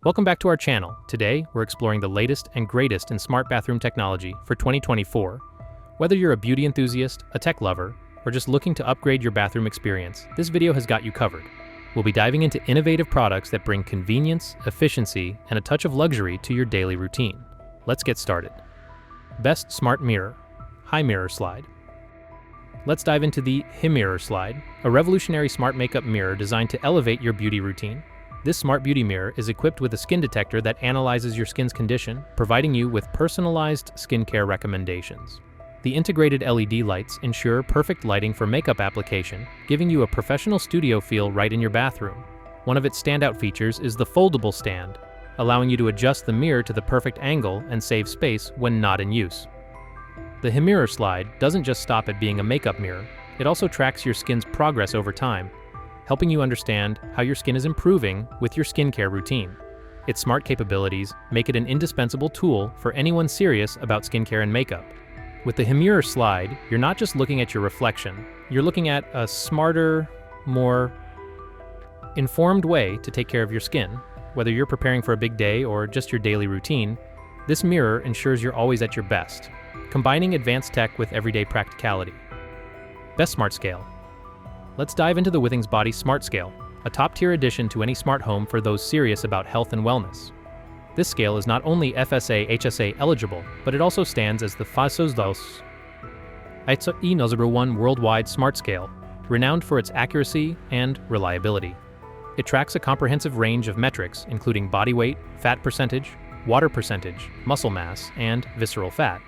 Welcome back to our channel. Today, we're exploring the latest and greatest in smart bathroom technology for 2024. Whether you're a beauty enthusiast, a tech lover, or just looking to upgrade your bathroom experience, this video has got you covered. We'll be diving into innovative products that bring convenience, efficiency, and a touch of luxury to your daily routine. Let's get started. Best Smart Mirror, HiMirror Slide. Let's dive into the HiMirror Slide, a revolutionary smart makeup mirror designed to elevate your beauty routine. This smart beauty mirror is equipped with a skin detector that analyzes your skin's condition, providing you with personalized skincare recommendations. The integrated LED lights ensure perfect lighting for makeup application, giving you a professional studio feel right in your bathroom. One of its standout features is the foldable stand, allowing you to adjust the mirror to the perfect angle and save space when not in use. The HiMirror Slide doesn't just stop at being a makeup mirror, it also tracks your skin's progress over time, helping you understand how your skin is improving with your skincare routine. Its smart capabilities make it an indispensable tool for anyone serious about skincare and makeup. With the HiMirror Slide, you're not just looking at your reflection, you're looking at a smarter, more informed way to take care of your skin. Whether you're preparing for a big day or just your daily routine, this mirror ensures you're always at your best, combining advanced tech with everyday practicality. Best Smart Scale. Let's dive into the WITHINGS Body Smart Scale, a top-tier addition to any smart home for those serious about health and wellness. This scale is not only FSA/HSA eligible, but it also stands as the FSA HiMirror worldwide smart scale, renowned for its accuracy and reliability. It tracks a comprehensive range of metrics, including body weight, fat percentage, water percentage, muscle mass, and visceral fat,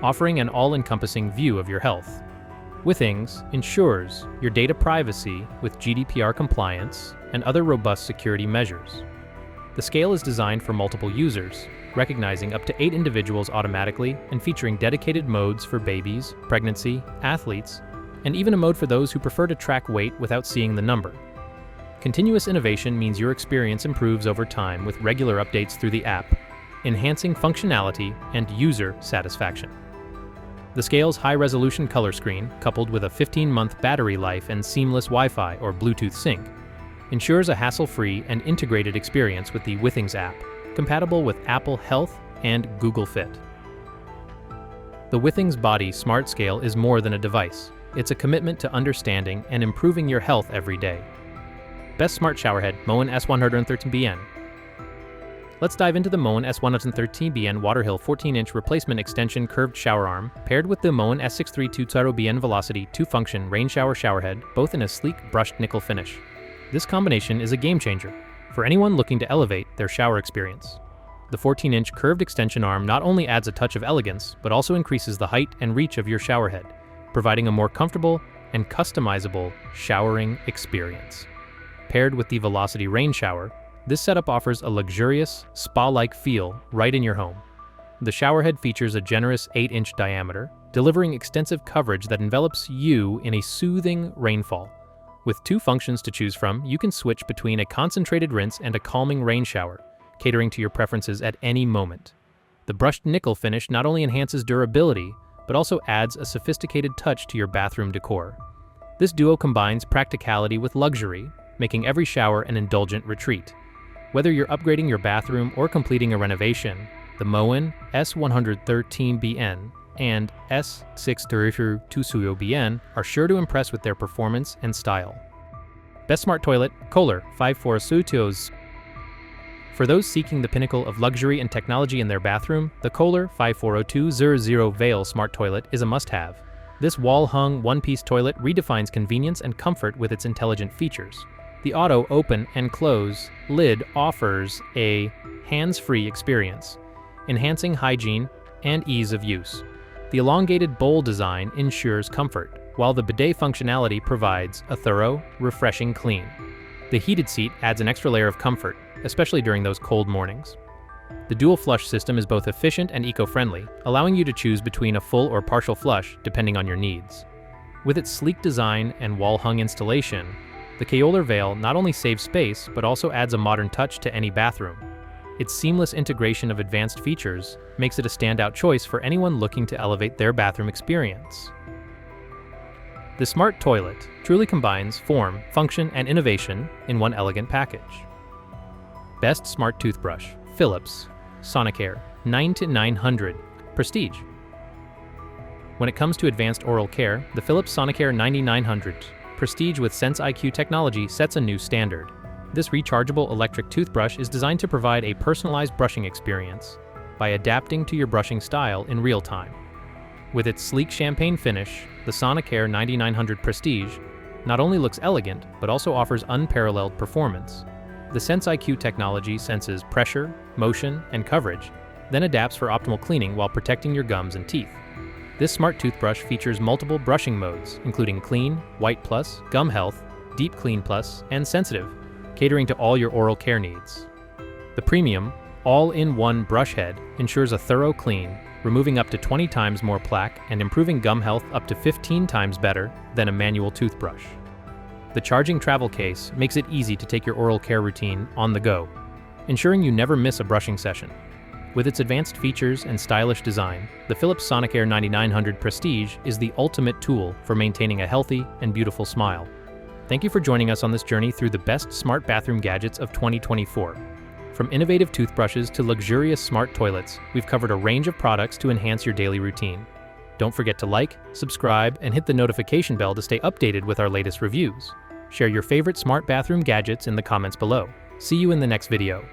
offering an all-encompassing view of your health. WITHINGS ensures your data privacy with GDPR compliance and other robust security measures. The scale is designed for multiple users, recognizing up to 8 individuals automatically and featuring dedicated modes for babies, pregnancy, athletes, and even a mode for those who prefer to track weight without seeing the number. Continuous innovation means your experience improves over time with regular updates through the app, enhancing functionality and user satisfaction. The scale's high-resolution color screen, coupled with a 15-month battery life and seamless Wi-Fi or Bluetooth sync, ensures a hassle-free and integrated experience with the WITHINGS app, compatible with Apple Health and Google Fit. The WITHINGS Body Smart Scale is more than a device. It's a commitment to understanding and improving your health every day. Best Smart Showerhead, Moen S113BN. Let's dive into the Moen S113BN Waterhill 14-inch replacement extension curved shower arm, paired with the Moen S113BN Velocity 2-function rain shower showerhead, both in a sleek brushed nickel finish. This combination is a game-changer for anyone looking to elevate their shower experience. The 14-inch curved extension arm not only adds a touch of elegance, but also increases the height and reach of your showerhead, providing a more comfortable and customizable showering experience. Paired with the Velocity rain shower, this setup offers a luxurious, spa-like feel right in your home. The showerhead features a generous 8-inch diameter, delivering extensive coverage that envelops you in a soothing rainfall. With 2 functions to choose from, you can switch between a concentrated rinse and a calming rain shower, catering to your preferences at any moment. The brushed nickel finish not only enhances durability, but also adds a sophisticated touch to your bathroom decor. This duo combines practicality with luxury, making every shower an indulgent retreat. Whether you're upgrading your bathroom or completing a renovation, the Moen S113BN and S113BN are sure to impress with their performance and style. Best Smart Toilet, KOHLER 540. For those seeking the pinnacle of luxury and technology in their bathroom, the KOHLER 54000 Veil Smart Toilet is a must-have. This wall-hung one-piece toilet redefines convenience and comfort with its intelligent features. The auto open and close lid offers a hands-free experience, enhancing hygiene and ease of use. The elongated bowl design ensures comfort, while the bidet functionality provides a thorough, refreshing clean. The heated seat adds an extra layer of comfort, especially during those cold mornings. The dual flush system is both efficient and eco-friendly, allowing you to choose between a full or partial flush depending on your needs. With its sleek design and wall-hung installation, the KOHLER Veil not only saves space, but also adds a modern touch to any bathroom. Its seamless integration of advanced features makes it a standout choice for anyone looking to elevate their bathroom experience. The smart toilet truly combines form, function, and innovation in one elegant package. Best Smart Toothbrush, Philips Sonicare 9900 Prestige. When it comes to advanced oral care, the Philips Sonicare 9900 Prestige with Sense IQ technology sets a new standard. This rechargeable electric toothbrush is designed to provide a personalized brushing experience by adapting to your brushing style in real time. With its sleek champagne finish, the Sonicare 9900 Prestige not only looks elegant, but also offers unparalleled performance. The Sense IQ technology senses pressure, motion, and coverage, then adapts for optimal cleaning while protecting your gums and teeth. This smart toothbrush features multiple brushing modes, including Clean, White Plus, Gum Health, Deep Clean Plus, and Sensitive, catering to all your oral care needs. The premium, all-in-one brush head ensures a thorough clean, removing up to 20 times more plaque and improving gum health up to 15 times better than a manual toothbrush. The charging travel case makes it easy to take your oral care routine on the go, ensuring you never miss a brushing session. With its advanced features and stylish design, the Philips Sonicare 9900 Prestige is the ultimate tool for maintaining a healthy and beautiful smile. Thank you for joining us on this journey through the best smart bathroom gadgets of 2024. From innovative toothbrushes to luxurious smart toilets, we've covered a range of products to enhance your daily routine. Don't forget to like, subscribe, and hit the notification bell to stay updated with our latest reviews. Share your favorite smart bathroom gadgets in the comments below. See you in the next video.